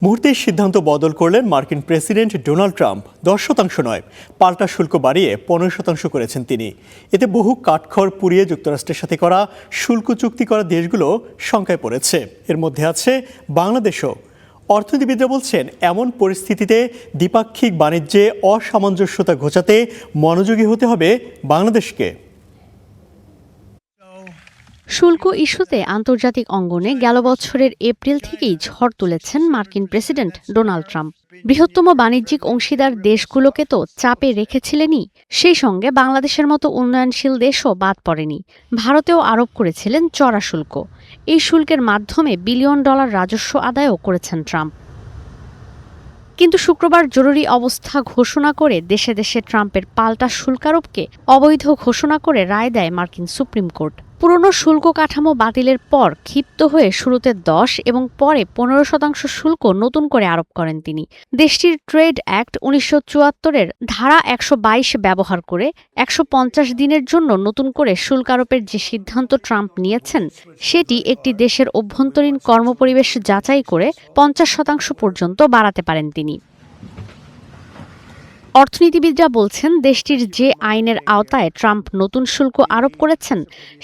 মুহূর্তে সিদ্ধান্ত বদল করলেন মার্কিন প্রেসিডেন্ট ডোনাল্ড ট্রাম্প। 10% নয়, পাল্টা শুল্ক বাড়িয়ে 15% করেছেন তিনি। এতে বহু কাঠখড় পুড়িয়ে যুক্তরাষ্ট্রের সাথে করা শুল্ক চুক্তি করা দেশগুলো শঙ্কায় পড়েছে। এর মধ্যে আছে বাংলাদেশও। অর্থনীতিবিদরা বলছেন, এমন পরিস্থিতিতে দ্বিপাক্ষিক বাণিজ্যে অসামঞ্জস্যতা ঘোচাতে মনোযোগী হতে হবে বাংলাদেশকে। শুল্ক ইস্যুতে আন্তর্জাতিক অঙ্গনে গেল বছরের এপ্রিল থেকেই ঝড় তুলেছেন মার্কিন প্রেসিডেন্ট ডোনাল্ড ট্রাম্প। বৃহত্তম বাণিজ্যিক অংশীদার দেশগুলোকে তো চাপে রেখেছিলেনই, সেই সঙ্গে বাংলাদেশের মতো উন্নয়নশীল দেশও বাদ পড়েনি। ভারতেও আরোপ করেছিলেন চড়া শুল্ক। এই শুল্কের মাধ্যমে বিলিয়ন ডলার রাজস্ব আদায়ও করেছেন ট্রাম্প। কিন্তু শুক্রবার জরুরি অবস্থা ঘোষণা করে দেশে দেশে ট্রাম্পের পাল্টা শুল্কারোপকে অবৈধ ঘোষণা করে রায় দেয় মার্কিন সুপ্রিম কোর্ট। পুরনো শুল্ক কাঠামো বাতিলের পর ক্ষিপ্ত হয়ে শুরুতে 10 এবং পরে 15% শুল্ক নতুন করে আরোপ করেন তিনি। দেশটির ট্রেড অ্যাক্ট 1974-এর ধারা 122 ব্যবহার করে 150 দিনের জন্য নতুন করে শুল্ক আরোপের যে সিদ্ধান্ত ট্রাম্প নিয়েছেন, সেটি একটি দেশের অভ্যন্তরীণ কর্মপরিবেশ যাচাই করে 50% পর্যন্ত বাড়াতে পারেন তিনি। অর্থনীতিবিদরা বলছেন, দেশটির যে আইনের আওতায় ট্রাম্প নতুন শুল্ক আরোপ করেছেন,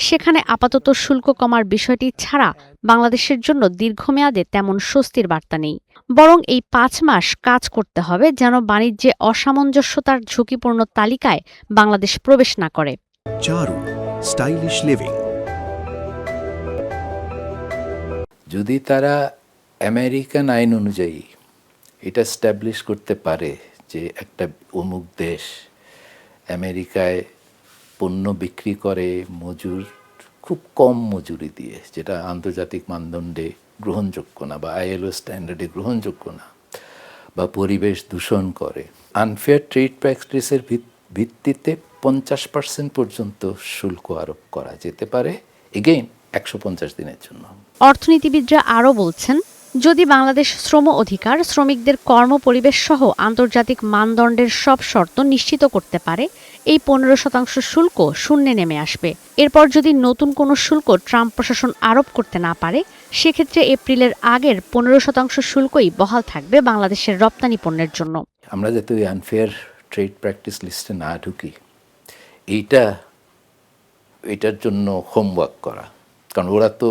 সেখানে আপাতত শুল্ক কমার বিষয়টি ছাড়া বাংলাদেশের জন্য দীর্ঘমেয়াদে তেমন স্বস্তির বার্তা নেই। বরং এই 5 মাস কাজ করতে হবে যেন বাণিজ্যে অসামঞ্জস্যতার ঝুঁকিপূর্ণ তালিকায় বাংলাদেশ প্রবেশ না করে। চারু স্টাইলিশ লিভিং। যদি তারা আমেরিকান আইন অনুযায়ী এটা স্ট্যাবলিশ করতে পারে যে একটা অমুক দেশ আমেরিকায় পণ্য বিক্রি করে মজুর খুব কম মজুরি দিয়ে, যেটা আন্তর্জাতিক মানদণ্ডে গ্রহণযোগ্য না বা ILO স্ট্যান্ডার্ডে গ্রহণযোগ্য না, বা পরিবেশ দূষণ করে, আনফেয়ার ট্রেড প্র্যাকটিসের ভিত্তিতে 50% পর্যন্ত শুল্ক আরোপ করা যেতে পারে, এগেইন 150 দিনের জন্য। অর্থনীতিবিদরা আরও বলছেন, যদি বাংলাদেশ শ্রম অধিকার, শ্রমিকদের কর্মপরিবেশ সহ আন্তর্জাতিক মানদণ্ডের সব শর্ত নিশ্চিত করতে পারে, এই 15% শুল্ক শূন্যে নেমে আসবে। এরপর যদি নতুন কোনো শুল্ক ট্রাম্প প্রশাসন আরোপ করতে না পারে, সেক্ষেত্রে এপ্রিলের আগের 15% শুল্কই বহাল থাকবে বাংলাদেশের রপ্তানি পণ্যের জন্য। আমরা যাতে ওই আনফেয়ার ট্রেড প্র্যাকটিস লিস্টে না ঢুকি, এটার জন্য হোমওয়ার্ক করা। কারণ ওরা তো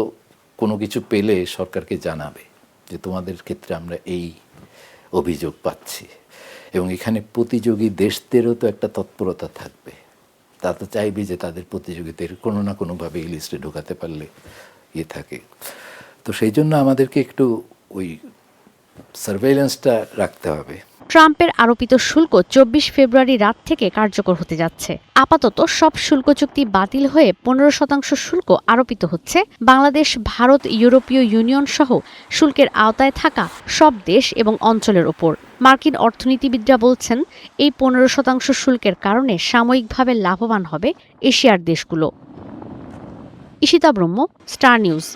কোনো কিছু পেলে সরকারকে জানাবে যে তোমাদের ক্ষেত্রে আমরা এই অভিযোগ পাচ্ছি, এবং এখানে প্রতিযোগী দেশদেরও তো একটা তৎপরতা থাকবে। তা তো চাইবে যে তাদের প্রতিযোগীদের কোনো না কোনোভাবে এই লিস্টে ঢোকাতে পারলে থাকে। তো সেই জন্য আমাদেরকে একটু ওই সার্ভেইলেন্সটা রাখতে হবে। ট্রাম্পের আরোপিত শুল্ক 24 ফেব্রুয়ারি রাত থেকে কার্যকর হতে যাচ্ছে। আপাতত সব শুল্ক চুক্তি বাতিল হয়ে 15% শুল্ক আরোপিত হচ্ছে বাংলাদেশ, ভারত, ইউরোপীয় ইউনিয়ন সহ শুল্কের আওতায় থাকা সব দেশ এবং অঞ্চলের ওপর। মার্কিন অর্থনীতিবিদরা বলছেন, এই 15% শুল্কের কারণে সাময়িকভাবে লাভবান হবে এশিয়ার দেশগুলো। ঈশিতা ব্রহ্ম, স্টার নিউজ।